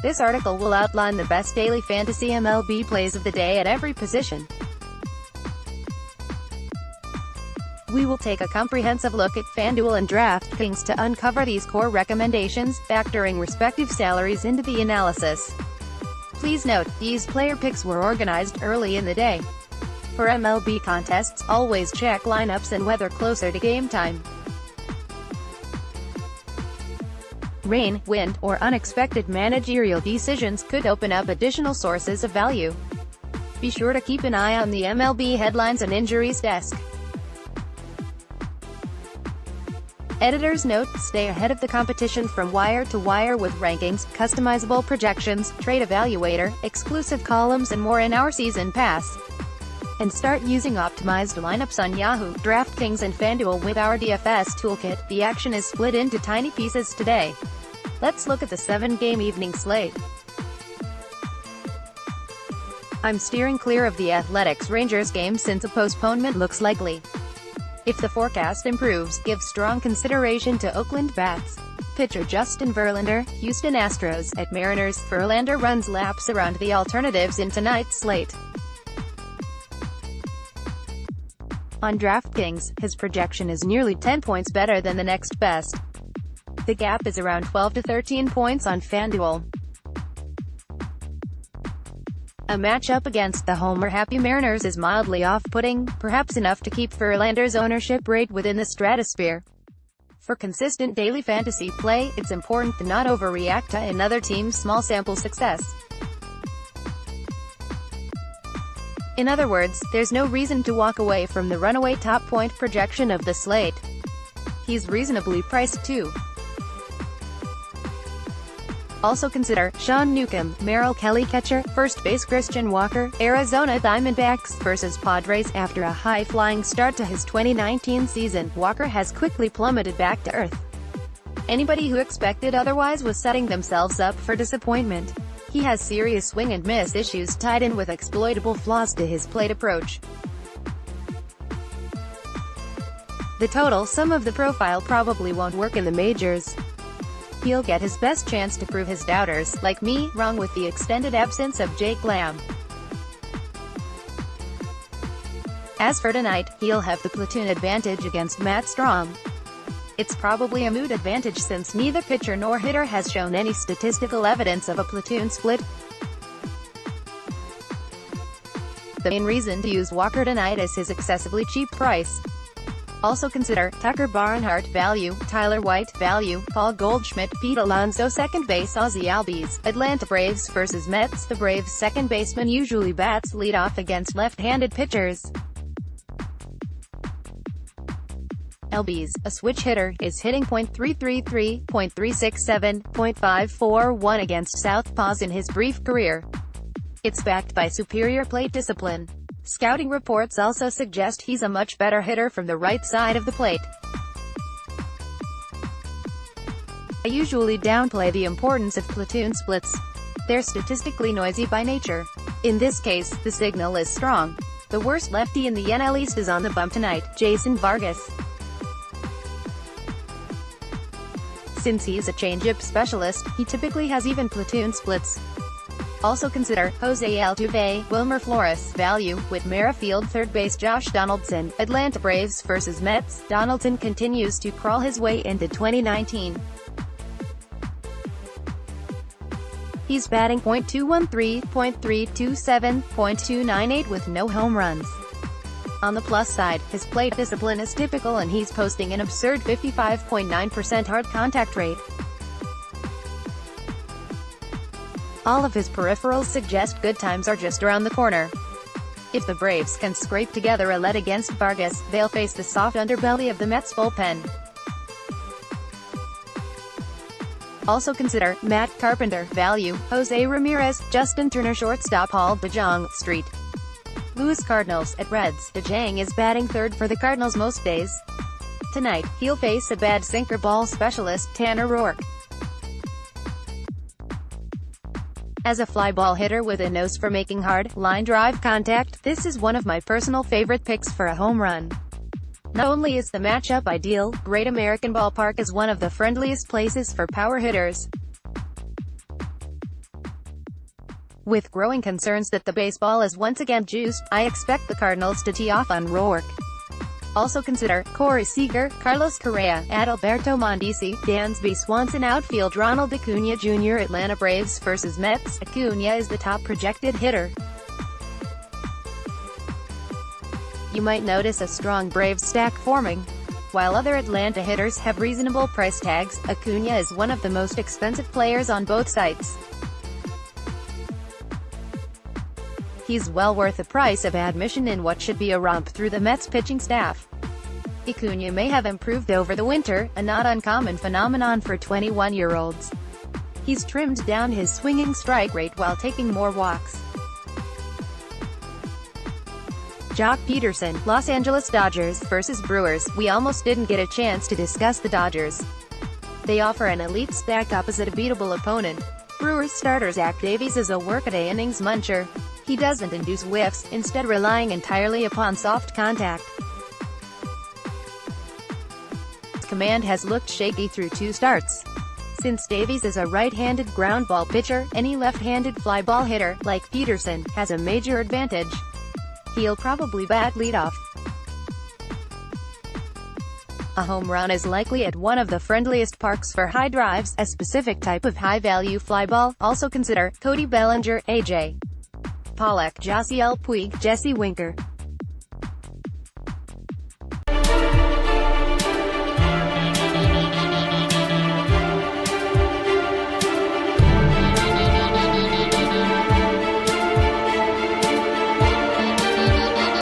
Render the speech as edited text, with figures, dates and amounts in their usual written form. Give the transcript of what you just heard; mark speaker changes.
Speaker 1: This article will outline the best daily fantasy MLB plays of the day at every position. We will take a comprehensive look at FanDuel and DraftKings to uncover these core recommendations, factoring respective salaries into the analysis. Please note, these player picks were organized early in the day. For MLB contests, always check lineups and weather closer to game time. Rain, wind, or unexpected managerial decisions could open up additional sources of value. Be sure to keep an eye on the MLB headlines and injuries desk. Editor's note: stay ahead of the competition from wire to wire with rankings, customizable projections, trade evaluator, exclusive columns and more in our season pass. And start using optimized lineups on Yahoo, DraftKings and FanDuel with our DFS toolkit. The action is split into tiny pieces today. Let's look at the 7-game evening slate. I'm steering clear of the Athletics-Rangers game since a postponement looks likely. If the forecast improves, give strong consideration to Oakland bats. Pitcher Justin Verlander, Houston Astros, at Mariners. Verlander runs laps around the alternatives in tonight's slate. On DraftKings, his projection is nearly 10 points better than the next best. The gap is around 12 to 13 points on FanDuel. A matchup against the homer-happy Mariners is mildly off-putting, perhaps enough to keep Verlander's ownership rate within the stratosphere. For consistent daily fantasy play, it's important to not overreact to another team's small sample success. In other words, there's no reason to walk away from the runaway top point projection of the slate. He's reasonably priced too. Also consider Sean Newcomb, Merrill Kelly catcher, first base Christian Walker, Arizona Diamondbacks vs Padres. After a high-flying start to his 2019 season, Walker has quickly plummeted back to earth. Anybody who expected otherwise was setting themselves up for disappointment. He has serious swing-and-miss issues tied in with exploitable flaws to his plate approach. The total sum of the profile probably won't work in the majors. He'll get his best chance to prove his doubters, like me, wrong with the extended absence of Jake Lamb. As for tonight, he'll have the platoon advantage against Matt Strahm. It's probably a mood advantage since neither pitcher nor hitter has shown any statistical evidence of a platoon split. The main reason to use Walker tonight is his excessively cheap price. Also consider Tucker Barnhart value, Tyler White value, Paul Goldschmidt, Pete Alonso second base Ozzie Albies, Atlanta Braves vs Mets. The Braves second baseman usually bats leadoff against left-handed pitchers. Albies, a switch hitter, is hitting .333, .367, .541 against southpaws in his brief career. It's backed by superior plate discipline. Scouting reports also suggest he's a much better hitter from the right side of the plate. I usually downplay the importance of platoon splits. They're statistically noisy by nature. In this case, the signal is strong. The worst lefty in the NL East is on the bump tonight, Jason Vargas. Since he's a changeup specialist, he typically has even platoon splits. Also consider Jose Altuve, Wilmer Flores value, Whit Merrifield third base Josh Donaldson, Atlanta Braves vs Mets. Donaldson continues to crawl his way into 2019. He's batting .213, .327, .298 with no home runs. On the plus side, his plate discipline is typical and he's posting an absurd 55.9% hard contact rate. All of his peripherals suggest good times are just around the corner. If the Braves can scrape together a lead against Vargas, they'll face the soft underbelly of the Mets bullpen. Also consider Matt Carpenter value, Jose Ramirez, Justin Turner shortstop Paul DeJong, Street. Louis Cardinals, at Reds. DeJong is batting third for the Cardinals most days. Tonight, he'll face a bad sinker ball specialist, Tanner Roark. As a fly ball hitter with a nose for making hard, line drive contact, this is one of my personal favorite picks for a home run. Not only is the matchup ideal, Great American Ballpark is one of the friendliest places for power hitters. With growing concerns that the baseball is once again juiced, I expect the Cardinals to tee off on Roark. Also consider Corey Seager, Carlos Correa, Adalberto Mondesi, Dansby Swanson. Outfield: Ronald Acuna Jr. Atlanta Braves vs Mets. Acuna is the top projected hitter. You might notice a strong Braves stack forming. While other Atlanta hitters have reasonable price tags, Acuna is one of the most expensive players on both sites. He's well worth the price of admission in what should be a romp through the Mets pitching staff. Acuna may have improved over the winter, a not uncommon phenomenon for 21-year-olds. He's trimmed down his swinging strike rate while taking more walks. Jock Peterson, Los Angeles Dodgers vs Brewers. We almost didn't get a chance to discuss the Dodgers. They offer an elite stack opposite a beatable opponent. Brewers starter Zach Davies is a workaday innings muncher. He doesn't induce whiffs, instead relying entirely upon soft contact. His command has looked shaky through 2 starts. Since Davies is a right-handed ground ball pitcher, any left-handed fly ball hitter, like Peterson, has a major advantage. He'll probably bat leadoff. A home run is likely at one of the friendliest parks for high drives, a specific type of high-value fly ball. Also consider Cody Bellinger, A.J. Pollock, Josiel Puig, Jesse Winker.